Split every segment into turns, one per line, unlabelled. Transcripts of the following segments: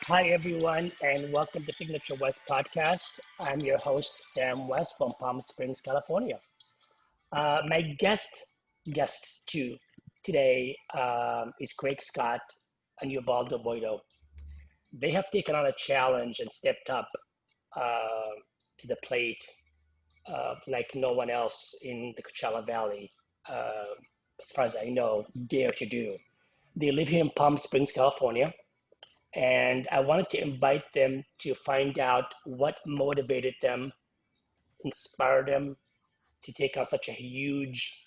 Hi, everyone, and welcome to Signature West Podcast. I'm your host, Sam West from Palm Springs, California. My guests today is Craig Scott and Ubaldo Boydo. They have taken on a challenge and stepped up uh, to the plate like no one else in the Coachella Valley, uh, as far as I know, dare to do. They live here in Palm Springs, California, and I wanted to invite them to find out what motivated them, inspired them to take on such a huge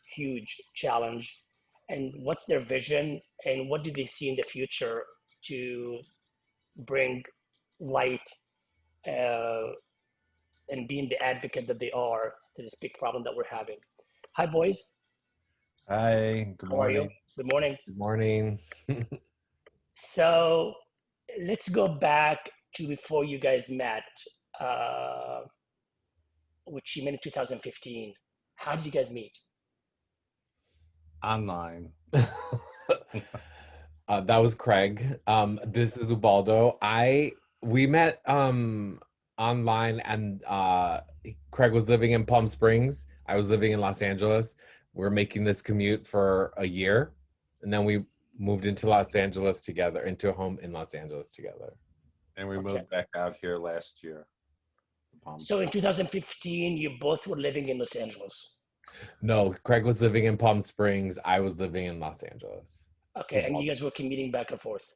challenge, and what's their vision, and what do they see in the future to bring light uh, and being the advocate that they are to this big problem that we're having. Hi, boys.
Hi, good
How are you?
morning.
Good morning.
Good morning.
So let's go back to before you guys met. Uh, which you met in 2015. How did you guys meet?
Online.
That was Craig. This is Ubaldo. We met online, and Craig was living in Palm Springs. I was living in Los Angeles. We're making this commute for a year, and then we moved into Los Angeles together, into a home in Los Angeles together.
And we
Okay.
moved back out here last year.
So in 2015, you both were living in Los Angeles.
No, Craig was living in Palm Springs. I was living in Los Angeles.
Okay, and you guys were commuting back and forth.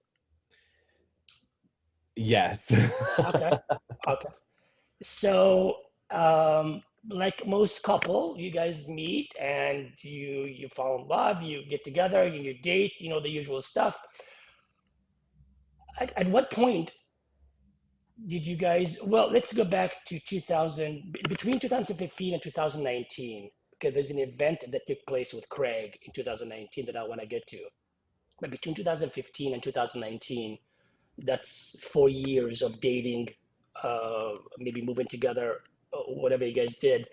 Yes.
Okay. Okay. So, like most couple, you guys meet and you fall in love, you get together, you date, you know, the usual stuff. At what point did you guys, well, let's go back to 2000, between 2015 and 2019, because there's an event that took place with Craig in 2019 that I want to get to. But between 2015 and 2019, that's 4 years of dating, maybe moving together, whatever you guys did.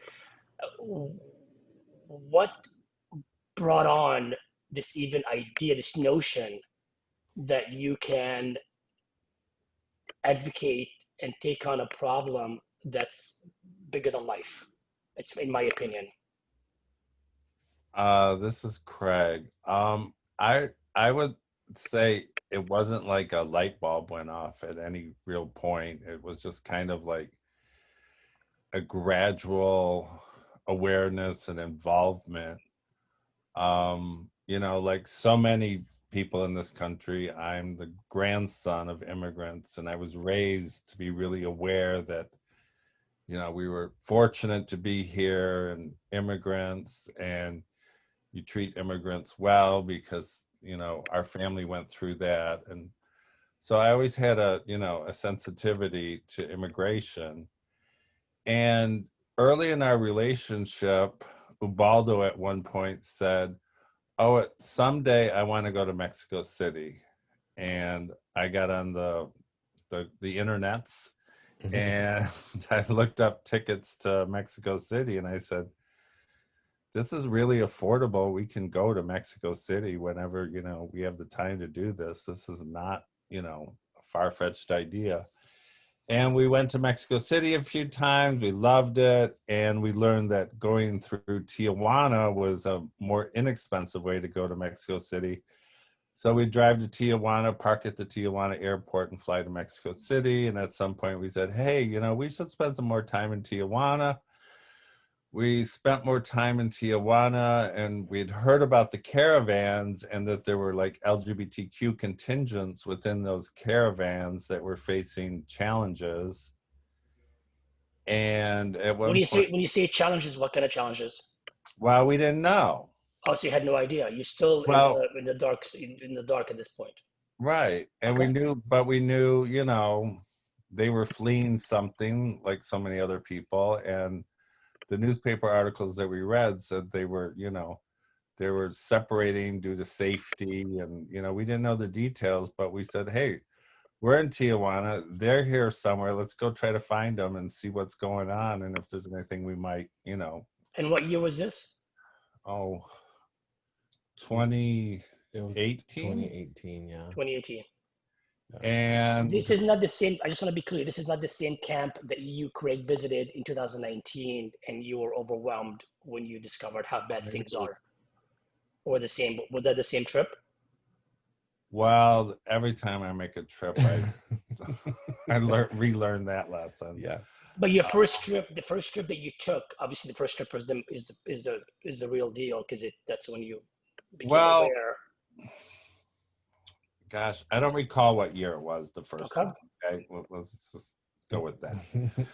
What brought on this even idea, this notion that you can advocate and take on a problem that's bigger than life? It's in my opinion.
This is Craig. I would say it wasn't like a light bulb went off at any real point. It was just kind of like a gradual awareness and involvement. Like so many people in this country, I'm the grandson of immigrants, and I was raised to be really aware that we were fortunate to be here and immigrants, and you treat immigrants well because, our family went through that. And so I always had a sensitivity to immigration. And early in our relationship, Ubaldo at one point said, "Oh, someday I want to go to Mexico City." And I got on the internets and I looked up tickets to Mexico City, and I said, "This is really affordable. We can go to Mexico City whenever, we have the time to do this. This is not, a far-fetched idea." And we went to Mexico City a few times. We loved it. And we learned that going through Tijuana was a more inexpensive way to go to Mexico City. So we drive to Tijuana, park at the Tijuana airport, and fly to Mexico City. And at some point we said, "Hey, we should spend some more time in Tijuana." We spent more time in Tijuana, and we'd heard about the caravans and that there were like LGBTQ contingents within those caravans that were facing challenges. And at one point,
When you say challenges, what kind of challenges?
well, we didn't know.
Oh, so you had no idea. You're still
Well,
in the dark, in the dark at this point.
right. And
Okay.
we knew, they were fleeing something like so many other people. And the newspaper articles that we read said they were separating due to safety. And, we didn't know the details, but we said, "Hey, we're in Tijuana. They're here somewhere. Let's go try to find them and see what's going on. And if there's anything we might,
And what year was this?
oh,
It was
2018.
2018, yeah.
2018.
And
this is not the same. I just want to be clear. This is not the same camp that you, Craig, visited in 2019, and you were overwhelmed when you discovered how bad things are. Or the same? Was that the same trip?
well, every time I make a trip, I relearn that lesson.
Yeah.
But your first trip, the first trip that you took, obviously the first trip is the real deal because that's when you became
Well,
aware.
gosh, I don't recall what year it was the first
Okay.
time. Okay, let's just go with that.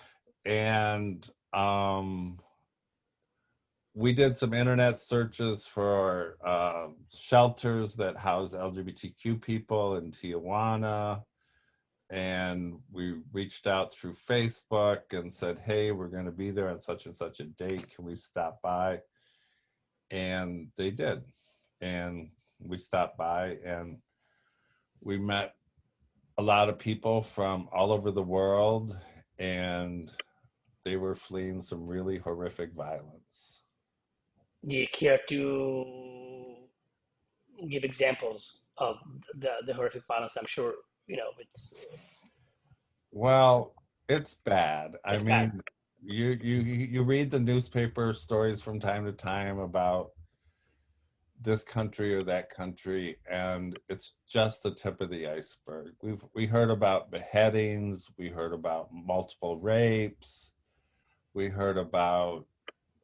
And we did some internet searches for shelters that house LGBTQ people in Tijuana. And we reached out through Facebook and said, hey, we're going to be there on such and such a date. Can we stop by? And they did. And we stopped by and we met a lot of people from all over the world, and they were fleeing some really horrific violence.
Do you care to give examples of the horrific violence? I'm sure it's
Well, it's bad. I
it's bad.
mean, you read the newspaper stories from time to time about this country or that country, and it's just the tip of the iceberg. We heard about beheadings, we heard about multiple rapes, we heard about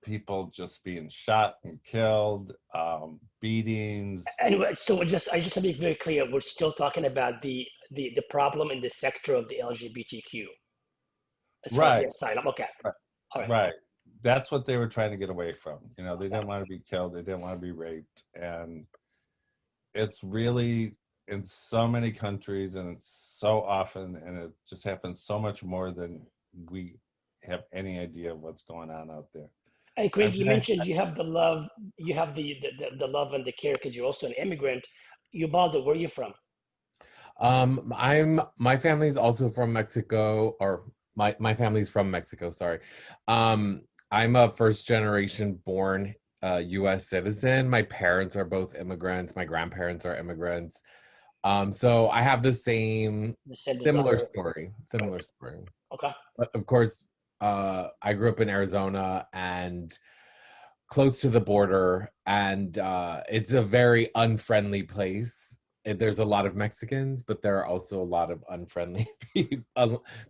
people just being shot and killed, beatings.
Anyway, so I just want to be very clear. We're still talking about the problem in the sector of the LGBTQ as far as the
Right,
asylum. Okay, all right.
right. That's what they were trying to get away from. You know, they didn't want to be killed, they didn't want to be raped. And it's really in so many countries, and it's so often, and it just happens so much more than we have any idea of what's going on out there.
And Craig, you mentioned you have the love, you have the love and the care because you're also an immigrant. Ubaldo, where are you from?
My family's also from Mexico, or my family's from Mexico, sorry. I'm a first generation born US citizen. My parents are both immigrants, my grandparents are immigrants. So I have the same similar story.
Okay.
But of course, I grew up in Arizona and close to the border, and it's a very unfriendly place. There's a lot of Mexicans, but there are also a lot of unfriendly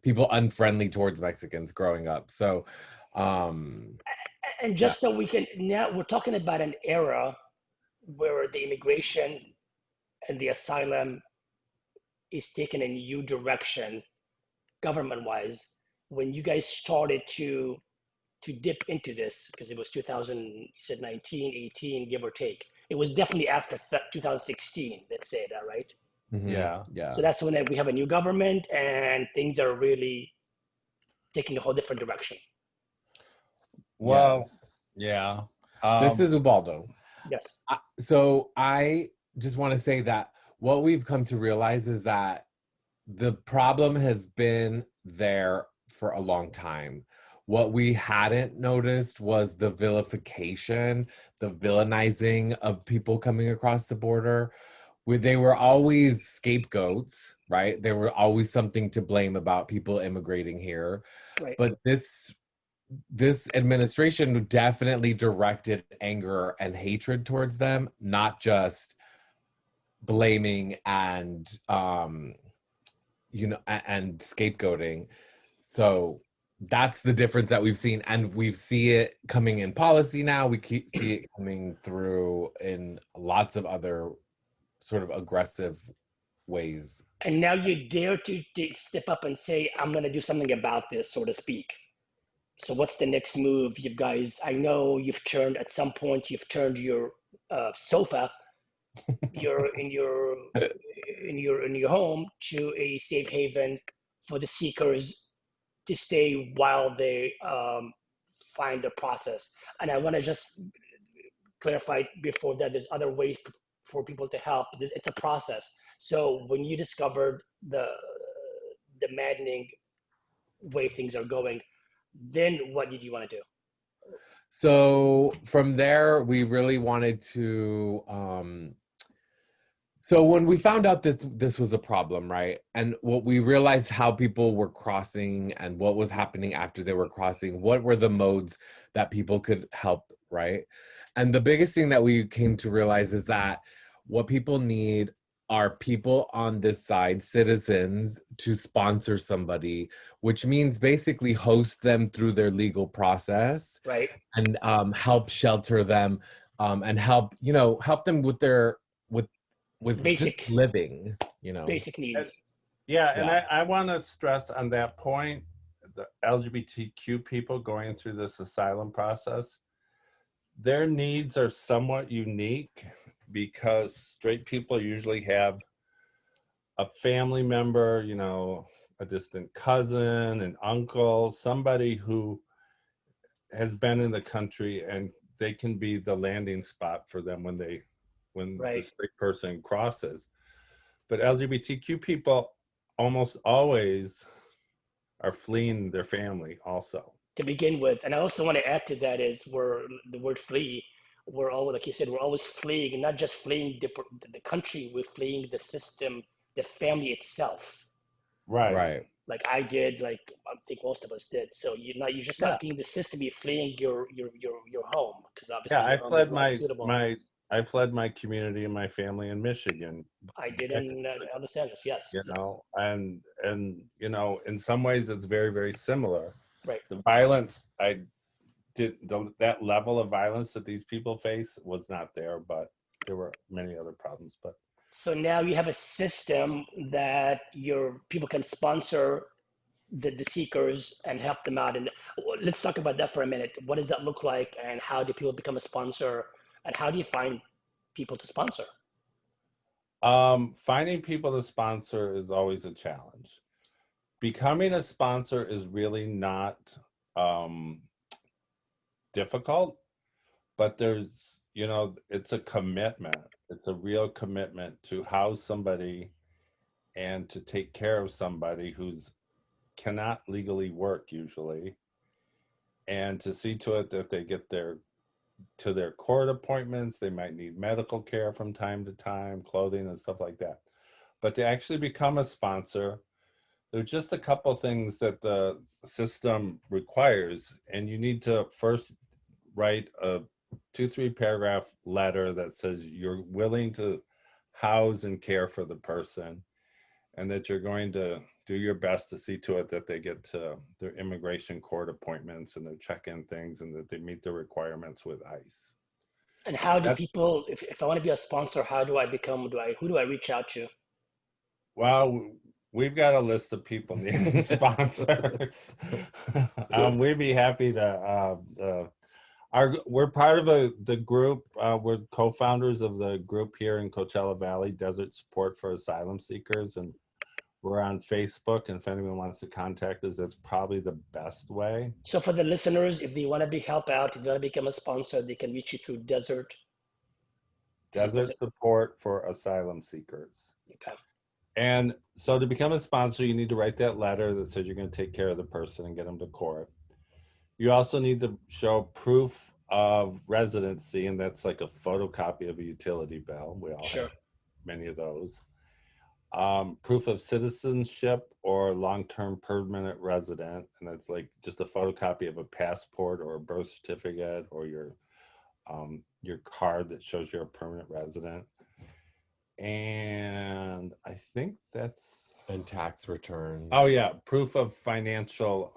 people unfriendly towards Mexicans growing up. So,
and just so we can, now we're talking about an era where the immigration and the asylum is taking a new direction government-wise. When you guys started to dip into this, because it was 2000, you said 19, 18, give or take. It was definitely after 2016, let's say that, right?
mm-hmm. Yeah.
So that's when we have a new government and things are really taking a whole different direction.
Well,
yes.
Yeah.
This is Ubaldo.
Yes.
So I just want to say that what we've come to realize is that the problem has been there for a long time. What we hadn't noticed was the vilification, the villainizing of people coming across the border. They were always scapegoats, right? There were always something to blame about people immigrating here.
Right.
But this administration definitely directed anger and hatred towards them, not just blaming and and scapegoating. So that's the difference that we've seen, and we see it coming in policy now. We see it coming through in lots of other sort of aggressive ways.
And now you dare to step up and say, I'm going to do something about this, so to speak. So what's the next move, you guys? I know at some point you've turned your sofa, in your home, to a safe haven for the seekers to stay while they find the process. And I want to just clarify before that there's other ways for people to help. It's a process. So when you discovered the maddening way things are going, then what did you want to do?
So from there, we really wanted to So when we found out this was a problem, right? And what we realized how people were crossing and what was happening after they were crossing, what were the modes that people could help, right? And the biggest thing that we came to realize is that what people need are people on this side, citizens, to sponsor somebody, which means basically host them through their legal process
Right.
and help shelter them, and help them with their with just
Basic
living,
basic
And,
needs.
yeah, and
Yeah.
I want to stress on that point, the LGBTQ people going through this asylum process, their needs are somewhat unique because straight people usually have a family member, a distant cousin, an uncle, somebody who has been in the country, and they can be the landing spot for them when the
Right.
straight person crosses. But LGBTQ people almost always are fleeing their family also.
To begin with. And I also want to add to that is we're the word flee. We're always, like you said, we're always fleeing, and not just fleeing the country. We're fleeing the system, the family itself.
Right.
Right.
Like I did, like I think most of us did. So you're just not
Yeah.
fleeing the system. You're fleeing your home because
Yeah.
obviously your home is not suitable.
I fled my community and my family in Michigan.
I did in Los Angeles. Yes. Yes.
And in some ways it's very, very similar.
Right.
The violence that level of violence that these people face was not there, but there were many other problems. But
So now you have a system that your people can sponsor the seekers and help them out. And let's talk about that for a minute. What does that look like, and how do people become a sponsor, and how do you find people to sponsor?
finding people to sponsor is always a challenge. Becoming a sponsor is really not um, difficult, but it's a commitment. It's a real commitment to house somebody and to take care of somebody who's cannot legally work usually, and to see to it that they get to their court appointments. They might need medical care from time to time, clothing and stuff like that. But to actually become a sponsor, there's just a couple things that the system requires, and you need to first write a 2-3 paragraph letter that says you're willing to house and care for the person, and that you're going to do your best to see to it that they get to their immigration court appointments and their check-in things, and that they meet the requirements with ICE.
And how do
That,
people, if I want to be a sponsor, how do I become, who do I reach out to?
well, we've got a list of people needing sponsors. We'd be happy to. We're part of the group. We're co-founders of the group here in Coachella Valley, Desert Support for Asylum Seekers, and we're on Facebook. And if anyone wants to contact us, that's probably the best way.
So for the listeners, if they want to help out, if they want to become a sponsor, they can reach you through Desert
Support for Asylum Seekers.
Okay.
And so to become a sponsor, you need to write that letter that says you're going to take care of the person and get them to court. You also need to show proof of residency, and that's like a photocopy of a utility bill. We all have many of those. Proof of citizenship or long-term permanent resident, and that's like just a photocopy of a passport or a birth certificate or your card that shows you're a permanent resident. And I think that's...
And tax returns.
Oh yeah, proof of financial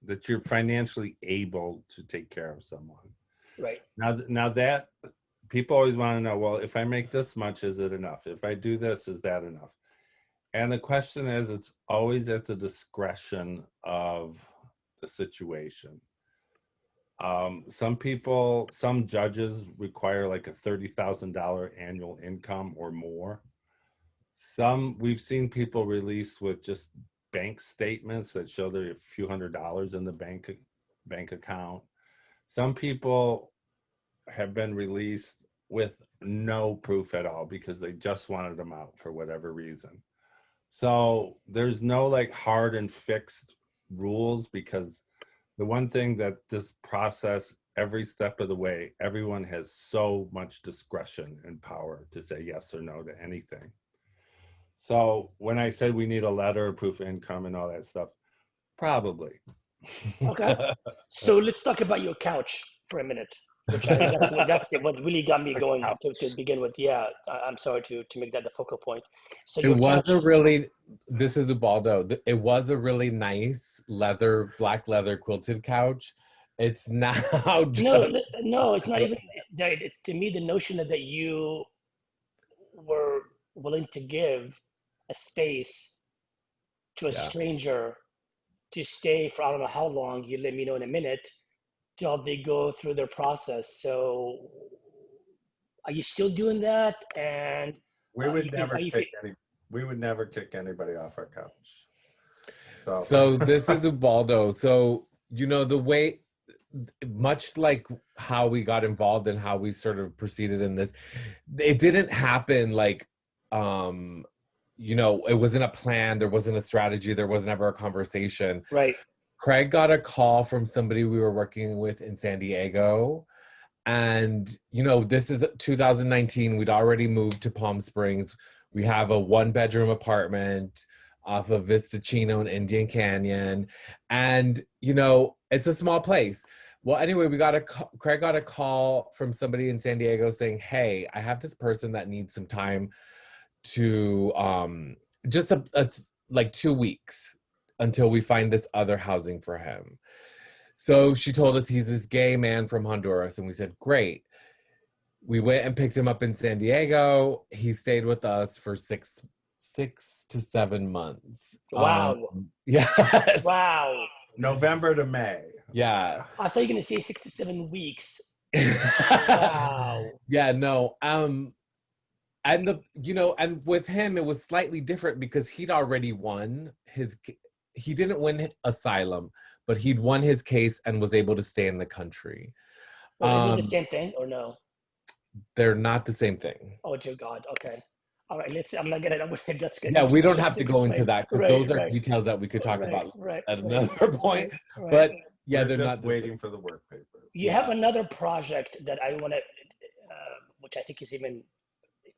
that you're financially able to take care of someone.
Right.
Now that people always want to know, well, if I make this much, is it enough? If I do this, is that enough? And the question is, it's always at the discretion of the situation. Some judges require like a $30,000 annual income or more. We've seen people released with just bank statements that show there are a few $100s in the bank account. Some people have been released with no proof at all because they just wanted them out for whatever reason. So there's no like hard and fixed rules, because the one thing that this process every step of the way, everyone has so much discretion and power to say yes or no to anything. So when I said we need a letter, proof of income, and all that stuff, probably.
Okay. So let's talk about your couch for a minute, which what really got me going to begin with. Yeah, I'm sorry to make that the focal point. So
It
your
was
couch,
a really, this is Ubaldo. It was a really nice black leather quilted couch. It's now just
no, it's not even. It's to me the notion that you were willing to give a space to a
yeah.
stranger to stay for I don't know how long. You let me know in a minute till they go through their process. So are you still doing that? And
We would
you can,
never
you can,
kick we would never kick anybody off our couch.
So this is Ubaldo. So, you know, the way, much like how we got involved and how we sort of proceeded in this, it didn't happen like, you know, it wasn't a plan, there wasn't a strategy, there was never a conversation.
right.
Craig got a call from somebody we were working with in San Diego. And, you know, this is 2019. We'd already moved to Palm Springs. We have a 1-bedroom apartment off of Vista Chino and Indian Canyon. And, you know, it's a small place. Well, anyway, Craig got a call from somebody in San Diego saying, hey, I have this person that needs some time to just like 2 weeks until we find this other housing for him. So she told us he's this gay man from Honduras, and we said, great. We went and picked him up in San Diego. He stayed with us for six to 7 months.
Wow.
Yes.
Wow.
November to May.
Yeah.
I thought you were going to say 6 to 7 weeks. Wow.
Yeah, no. And and with him, it was slightly different because he'd already won he didn't win asylum, but he'd won his case and was able to stay in the country.
Well, isn't it the same thing or no?
They're not the same thing.
Oh, dear God. Okay. All right. I'm not going to, that's good.
Yeah, we don't have to go into that because those are details that we could talk about at another point. But yeah, they're not
waiting for the work papers.
You have another project that I want to, which I think is even,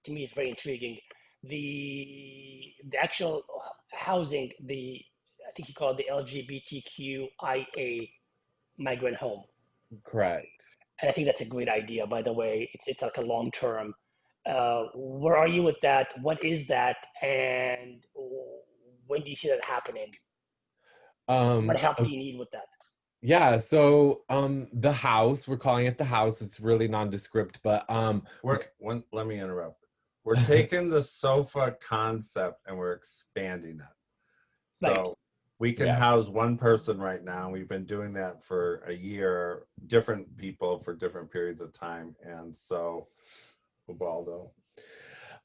to me, is very intriguing. The actual housing, I think you call it the LGBTQ migrant home.
Correct.
And I think that's a great idea, by the way. It's like a long term. Where are you with that? What is that? And when do you see that happening? What help do you need with that?
Yeah, so the house, we're calling it the house. It's really nondescript, but
let me interrupt. We're taking the sofa concept and we're expanding it. So we can house one person right now. We've been doing that for a year, different people for different periods of time. And so, Ubaldo.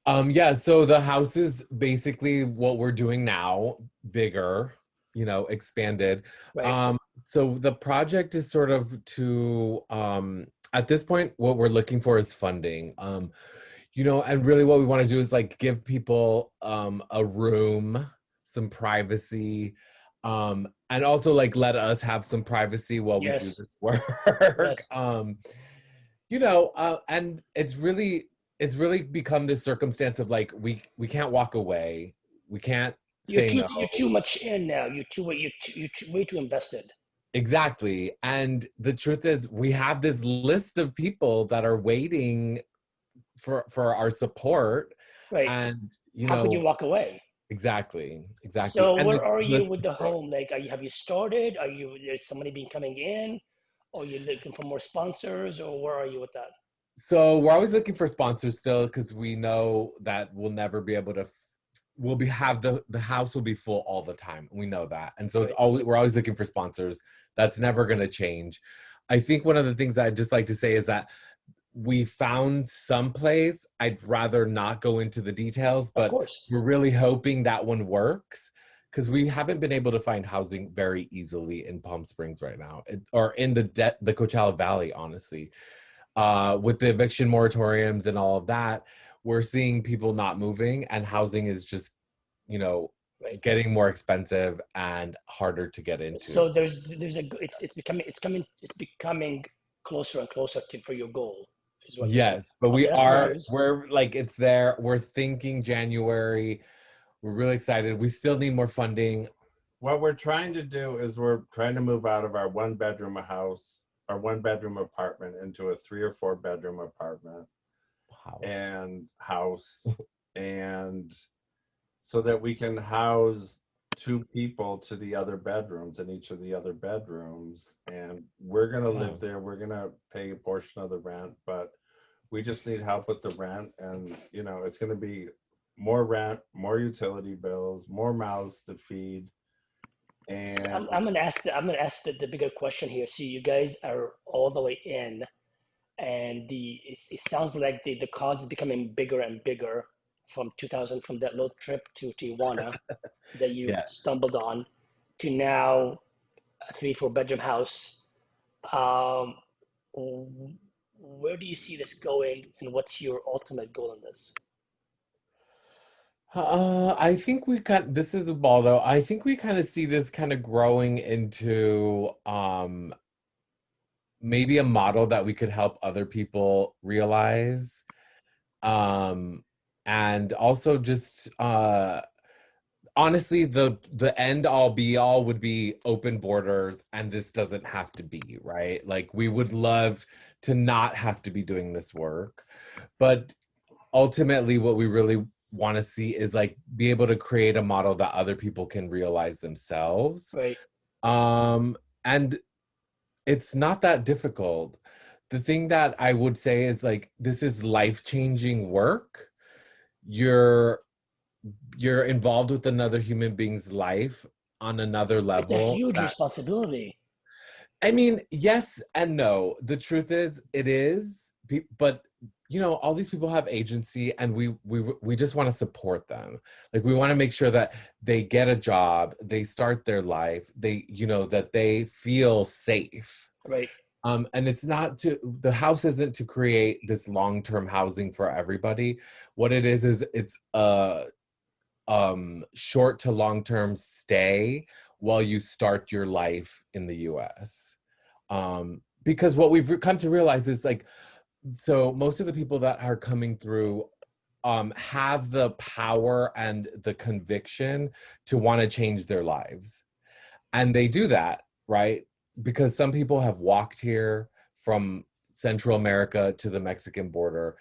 Yeah, so the house is basically what we're doing now, bigger, expanded.
Right.
So the project is sort of to, at this point, what we're looking for is funding. And really what we want to do is like give people a room, some privacy, and also like let us have some privacy while we do this work. And it's really become this circumstance of like we can't walk away, we can't say no.
You're too much in now. You're way too invested.
Exactly. And the truth is we have this list of people that are waiting for our support.
Right.
And
how could you walk away?
Exactly.
So where are you with the home? Like, have you started? Is somebody been coming in? Or are you looking for more sponsors? Or where are you with that?
So we're always looking for sponsors still, because we know that we'll never be able to the house will be full all the time. We know that. And so we're always looking for sponsors. That's never going to change. I think one of the things I'd just like to say is that we found some place. I'd rather not go into the details, but we're really hoping that one works, because we haven't been able to find housing very easily in Palm Springs right now, or in the Coachella Valley, honestly. With the eviction moratoriums and all of that, we're seeing people not moving, and housing is just, getting more expensive and harder to get into.
So it's becoming closer and closer to for your goal, is what you're saying.
Yes, but
Okay, that's good news.
we're like, it's there. We're thinking January. We're really excited. We still need more funding.
What we're trying to do is we're trying to move out of our 1-bedroom house, our 1-bedroom apartment, into a 3 or 4-bedroom apartment house, and so that we can house 2 people to the other bedrooms in each of the other bedrooms. And we're gonna live there. We're gonna pay a portion of the rent, but we just need help with the rent. And it's gonna be more rent, more utility bills, more mouths to feed. And
So I'm gonna ask the bigger question here. So you guys are all the way in, and it sounds like the cause is becoming bigger and bigger from that little trip to Tijuana that you
Yes.
stumbled on to now a 3-4 bedroom house. Um, where do you see this going, and what's your ultimate goal in this?
I think this is Ubaldo. I think we kind of see this kind of growing into maybe a model that we could help other people realize. And also just honestly, the end all be all would be open borders, and this doesn't have to be, right? Like, we would love to not have to be doing this work, but ultimately what we really want to see is like be able to create a model that other people can realize themselves.
Right.
And it's not that difficult. The thing that I would say is, like, this is life-changing work. You're involved with another human being's life on another
It's a
level.
huge responsibility.
I mean, yes and no. The truth is, it is, but all these people have agency, and we just want to support them. Like, we want to make sure that they get a job, they start their life, that they feel safe.
Right.
And the house isn't to create this long-term housing for everybody. What it is it's a short to long-term stay while you start your life in the US. Because what we've come to realize is, like, so most of the people that are coming through have the power and the conviction to want to change their lives. And they do that, right? Because some people have walked here from Central America to the Mexican border.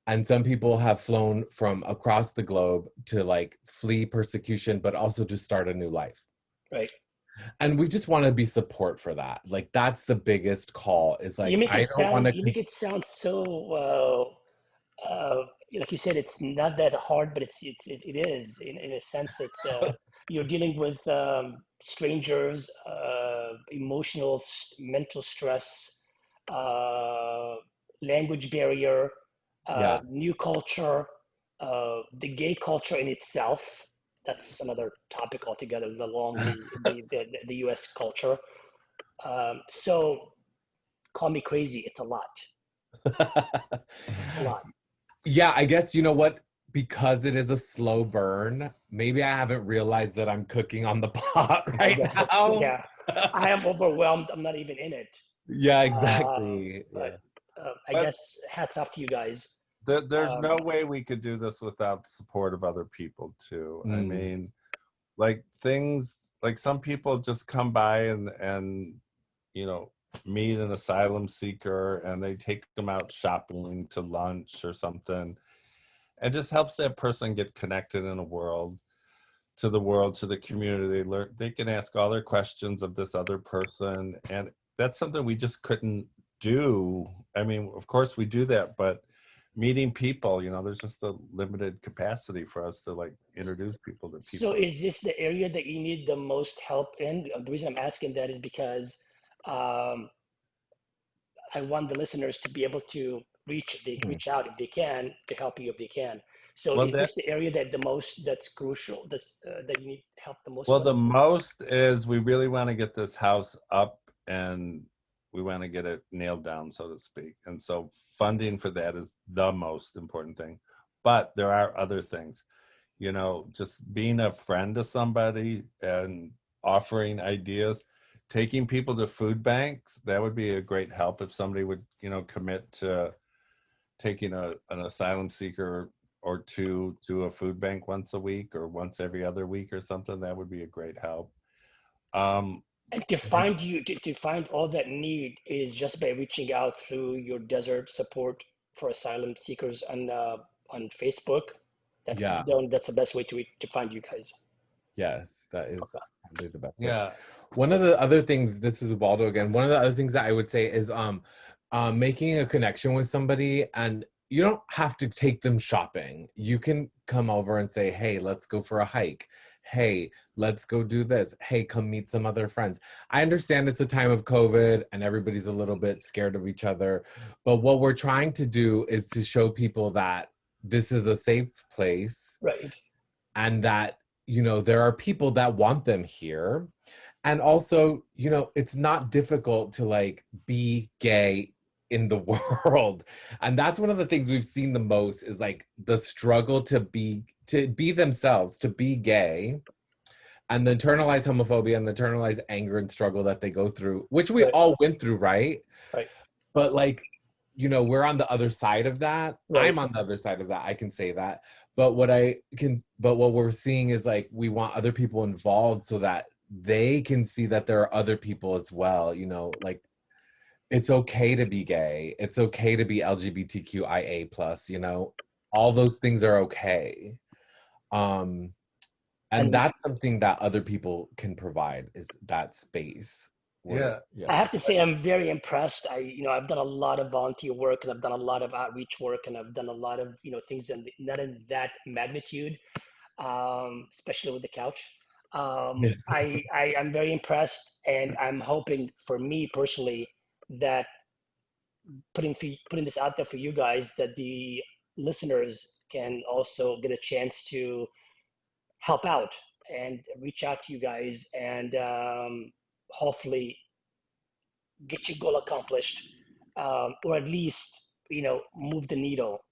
And some people have flown from across the globe to, like, flee persecution, but also to start a new life.
Right.
And we just want to be support for that. Like, that's the biggest call, is like,
You make
I
it
don't want
sound
to.
you make it sound so like you said, it's not that hard, but it is in a sense. It's you're dealing with strangers, emotional, mental stress, language barrier,
Yeah.
new culture, the gay culture in itself. That's another topic altogether, along the U.S. culture. So call me crazy. It's a lot. A lot.
Yeah, I guess, you know what? Because it is a slow burn, maybe I haven't realized that I'm cooking on the pot right
Yes,
now.
yeah. I am overwhelmed. I'm not even in it.
Yeah, exactly.
But I
But
guess hats off to you guys.
there's
Um,
no way we could do this without the support of other people too. I
Mm.
mean, like, things like, some people just come by and meet an asylum seeker, and they take them out shopping to lunch or something. It just helps that person get connected in to the community. They can ask all their questions of this other person, and that's something we just couldn't do. I mean, of course we do that, but meeting people, there's just a limited capacity for us to, like, introduce people to
so
people.
is this the area that you need the most help in? The reason I'm asking that is because um, I want the listeners to be able to reach out if they can, to help you if they can. So
Well,
is
that
this the area that's crucial, that you need help the most
well,
with?
the most is, we really want to get this house up, and we want to get it nailed down, so to speak. And so funding for that is the most important thing. But there are other things, just being a friend to somebody and offering ideas. taking people to food banks, that would be a great help if somebody would, commit to taking an asylum seeker or two to a food bank once a week or once every other week or something. That would be a great help.
And to find you, to find all that need is just by reaching out through your desert support for asylum seekers on Facebook. That's
Yeah.
that's the best way to find you guys.
Yes, that is probably the best way.
Yeah.
One of the other things, this is Waldo again. One of the other things that I would say is making a connection with somebody, and you don't have to take them shopping. You can come over and say, hey, let's go for a hike. Hey, let's go do this. Hey, come meet some other friends. I understand it's a time of COVID and everybody's a little bit scared of each other. But what we're trying to do is to show people that this is a safe place.
Right.
And that, there are people that want them here. And also, it's not difficult to like be gay in the world. And that's one of the things we've seen the most is like the struggle to be themselves, to be gay, and the internalized homophobia and the internalized anger and struggle that they go through, which we all went through, right?
Right.
But like, we're on the other side of that.
Right.
I'm on the other side of that. I can say that. But what we're seeing is like, we want other people involved so that they can see that there are other people as well, like it's okay to be gay. It's okay to be LGBTQIA plus, all those things are okay. And that's something that other people can provide, is that space.
Yeah.
I have to say I'm very impressed. I've done a lot of volunteer work and I've done a lot of outreach work and I've done a lot of things not in that magnitude, especially with the couch. I'm very impressed, and I'm hoping, for me personally, that putting this out there for you guys, that the listeners can also get a chance to help out and reach out to you guys, and hopefully get your goal accomplished, or at least move the needle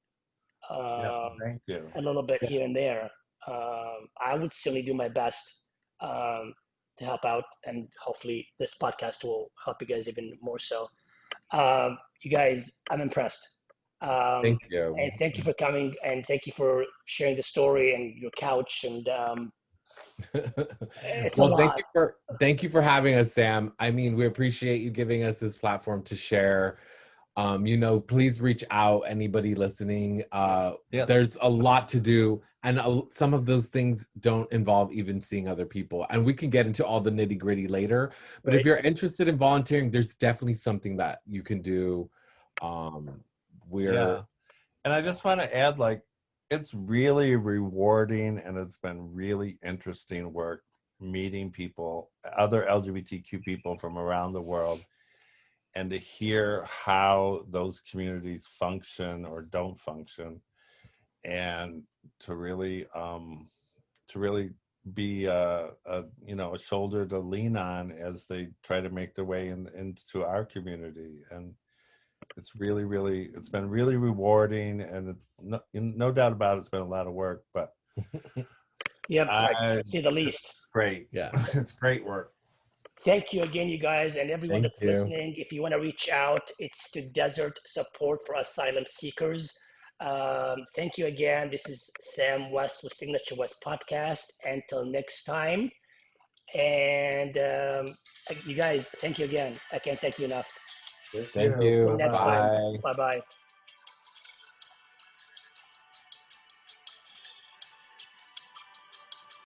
Thank you.
a little bit here and there. I would certainly do my best to help out, and hopefully this podcast will help you guys even more so. You guys, I'm impressed.
Thank you.
And thank you for coming, and thank you for sharing the story and your couch, and it's a lot.
Thank you for having us, Sam. I mean, we appreciate you giving us this platform to share. Please reach out, anybody listening. There's a lot to do, and some of those things don't involve even seeing other people, and we can get into all the nitty-gritty later. But if you're interested in volunteering, there's definitely something that you can do.
And I just want to add, like, it's really rewarding, and it's been really interesting work meeting people, other LGBTQ people from around the world, and to hear how those communities function or don't function, and to really be a shoulder to lean on as they try to make their way into our community. And it's been really rewarding, and no doubt about it, it's been a lot of work, but
I see the least.
Great.
Yeah.
It's great work.
Thank you again, you guys, and everyone that's listening. If you want to reach out, it's to Desert Support for Asylum Seekers. Thank you again. This is Sam West with Signature West Podcast. Until next time. And you guys, thank you again. I can't thank you enough.
Thank you.
Till next time. Bye-bye.